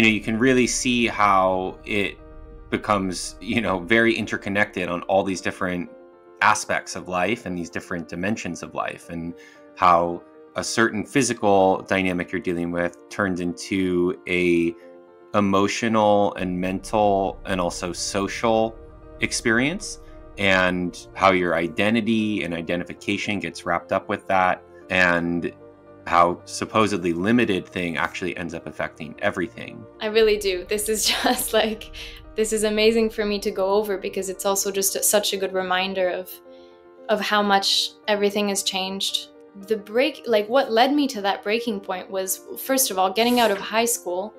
you can really see how it becomes, very interconnected on all these different aspects of life and these different dimensions of life, and how a certain physical dynamic you're dealing with turns into a emotional and mental and also social experience, and how your identity and identification gets wrapped up with that, and how supposedly limited thing actually ends up affecting everything. I really do. This is just like, this is amazing for me to go over, because it's also just such a good reminder of how much everything has changed. What led me to that breaking point was, first of all, getting out of high school.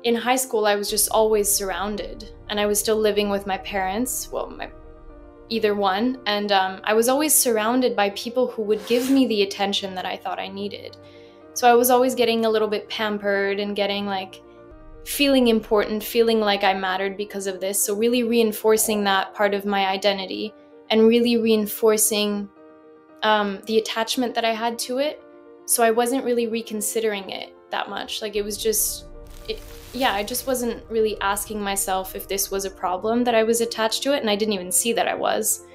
In high school, I was just always surrounded, and I was still living with my parents, either one, and I was always surrounded by people who would give me the attention that I thought I needed. So I was always getting a little bit pampered and getting feeling important, feeling like I mattered because of this. So really reinforcing that part of my identity, and really reinforcing the attachment that I had to it. So I wasn't really reconsidering it that much. It was just, I just wasn't really asking myself if this was a problem that I was attached to it, and I didn't even see that I was.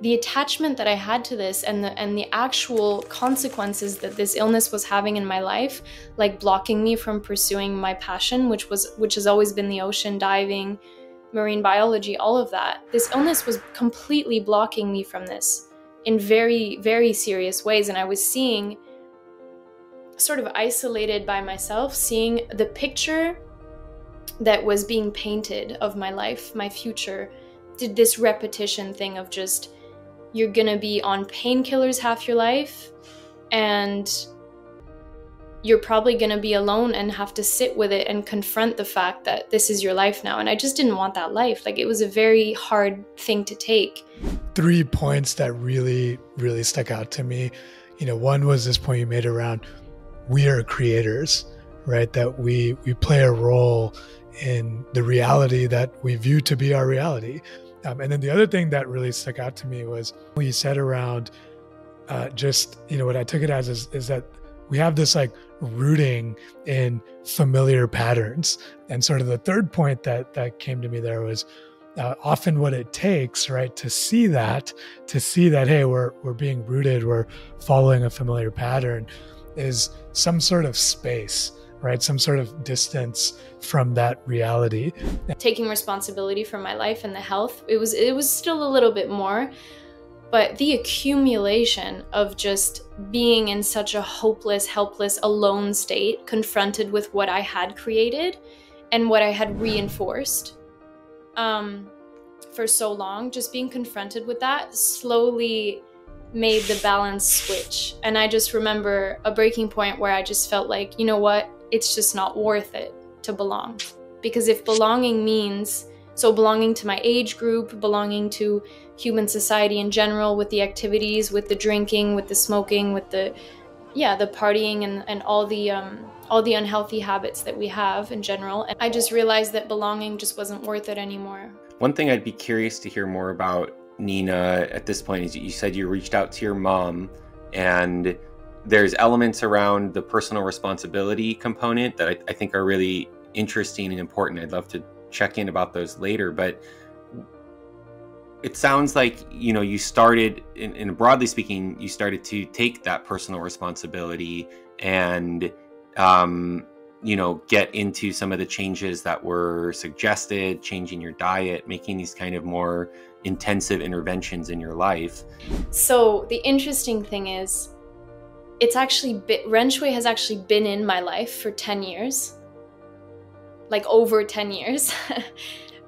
The attachment that I had to this, and the actual consequences that this illness was having in my life, like blocking me from pursuing my passion, which has always been the ocean, diving, marine biology, all of that. This illness was completely blocking me from this in very, very serious ways, and I was seeing, sort of isolated by myself, seeing the picture that was being painted of my life, my future, did this repetition thing of just, you're gonna be on painkillers half your life, and you're probably gonna be alone and have to sit with it and confront the fact that this is your life now. And I just didn't want that life. It was a very hard thing to take. 3 points that really, really stuck out to me. One was this point you made around, we are creators, right? That we play a role in the reality that we view to be our reality. And then the other thing that really stuck out to me was what you said around what I took it as is that we have this rooting in familiar patterns. And sort of the third point that came to me there was often what it takes, right, to see that, hey, we're being rooted, we're following a familiar pattern, is some sort of space, right? Some sort of distance from that reality. Taking responsibility for my life and the health, it was still a little bit more, but the accumulation of just being in such a hopeless, helpless, alone state, confronted with what I had created and what I had reinforced for so long, just being confronted with that slowly made the balance switch. And I just remember a breaking point where I just felt like, you know what, it's just not worth it to belong. Because if belonging means, so belonging to my age group, belonging to human society in general, with the activities, with the drinking, with the smoking, with the partying and all the unhealthy habits that we have in general. And I just realized that belonging just wasn't worth it anymore. One thing I'd be curious to hear more about, Nina, at this point, is you said you reached out to your mom, and there's elements around the personal responsibility component that I think are really interesting and important. I'd love to check in about those later, but it sounds like, you started, in broadly speaking, you started to take that personal responsibility and, get into some of the changes that were suggested, changing your diet, making these kind of more intensive interventions in your life. So the interesting thing is, it's actually Ren Shui has actually been in my life for 10 years, over 10 years,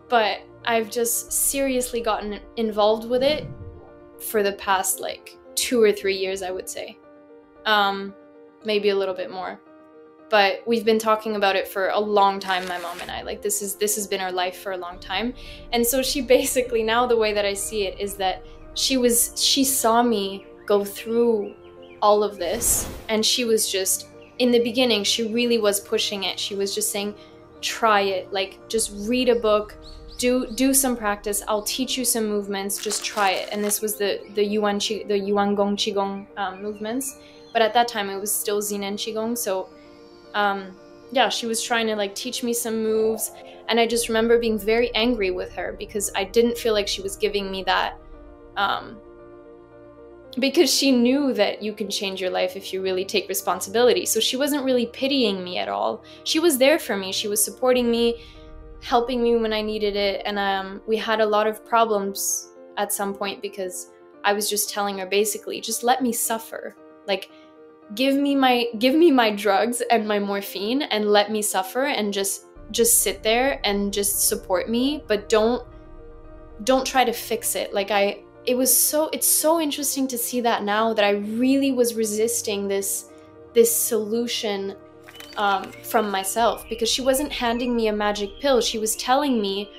but I've just seriously gotten involved with it for the past 2 or 3 years, I would say, maybe a little bit more. But we've been talking about it for a long time, my mom and I. This has been our life for a long time. And so she basically, now the way that I see it is that she saw me go through all of this, and she was just, in the beginning, she really was pushing it. She was just saying, try it, just read a book, do some practice, I'll teach you some movements, just try it. And this was the Yuan Gong Qigong movements, but at that time it was still Yin and Qigong. So yeah, she was trying to like teach me some moves. And I just remember being very angry with her because I didn't feel like she was giving me that, because she knew that you can change your life if you really take responsibility. So she wasn't really pitying me at all. She was there for me. She was supporting me, helping me when I needed it. And we had a lot of problems at some point because I was just telling her basically, just let me suffer. Like, give me my drugs and my morphine and let me suffer and just sit there and just support me, but don't try to fix it. Like it's so interesting to see that now, that I really was resisting this solution from myself, because she wasn't handing me a magic pill. She was telling me,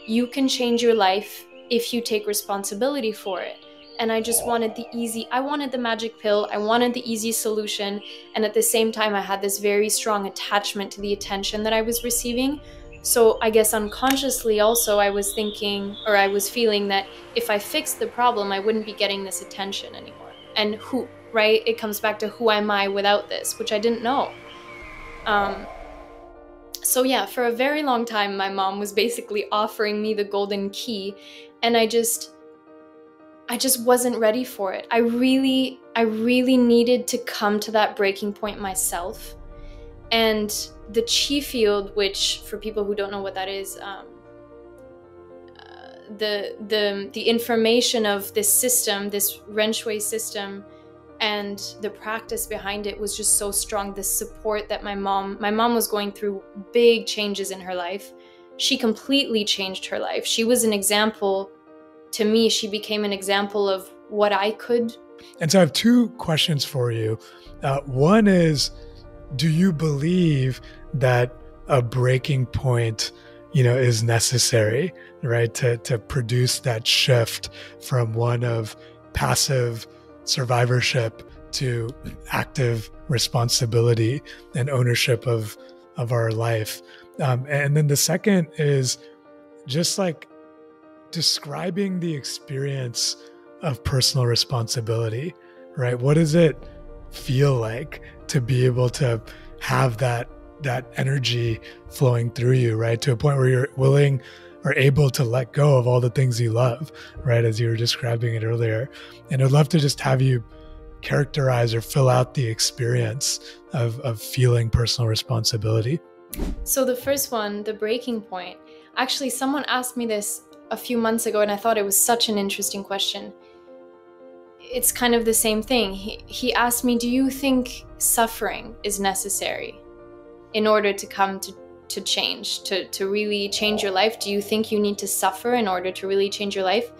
you can change your life if you take responsibility for it. And I just wanted I wanted the magic pill, I wanted the easy solution, and at the same time I had this very strong attachment to the attention that I was receiving. So I guess unconsciously also I was thinking, or I was feeling, that if I fixed the problem, I wouldn't be getting this attention anymore. And who, right? It comes back to, who am I without this, which I didn't know. So yeah, for a very long time, my mom was basically offering me the golden key, and I just wasn't ready for it. I really needed to come to that breaking point myself. And the chi field, which for people who don't know what that is, the information of this system, this ren shui system, and the practice behind it was just so strong. The support that my mom was going through big changes in her life. She completely changed her life. She was an example to me. She became an example of what I could. And so I have two questions for you. One is, do you believe that a breaking point, is necessary, right, to produce that shift from one of passive survivorship to active responsibility and ownership of our life? And then the second is just like describing the experience of personal responsibility, right? What does it feel like to be able to have that energy flowing through you, right? To a point where you're willing or able to let go of all the things you love, right? As you were describing it earlier. And I'd love to just have you characterize or fill out the experience of feeling personal responsibility. So the first one, the breaking point, actually someone asked me this a few months ago, and I thought it was such an interesting question. It's kind of the same thing. He asked me, do you think suffering is necessary in order to come to change, to really change your life? Do you think you need to suffer in order to really change your life?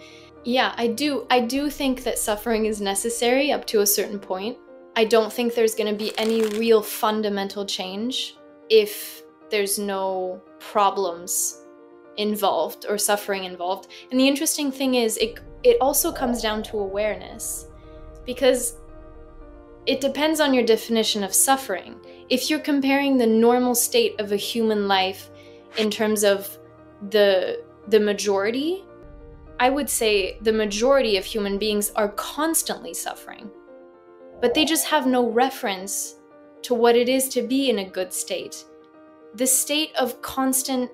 Yeah, I do. I do think that suffering is necessary up to a certain point. I don't think there's going to be any real fundamental change if there's no problems involved or suffering involved. And the interesting thing is, it also comes down to awareness, because it depends on your definition of suffering. If you're comparing the normal state of a human life in terms of the majority, I would say the majority of human beings are constantly suffering, but they just have no reference to what it is to be in a good state. The state of constant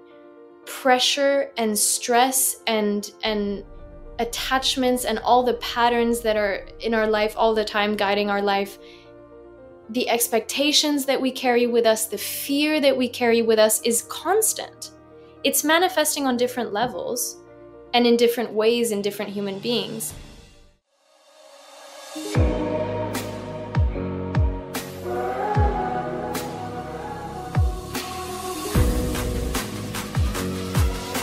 pressure and stress and attachments and all the patterns that are in our life all the time, guiding our life, the expectations that we carry with us, the fear that we carry with us is constant. It's manifesting on different levels and in different ways in different human beings.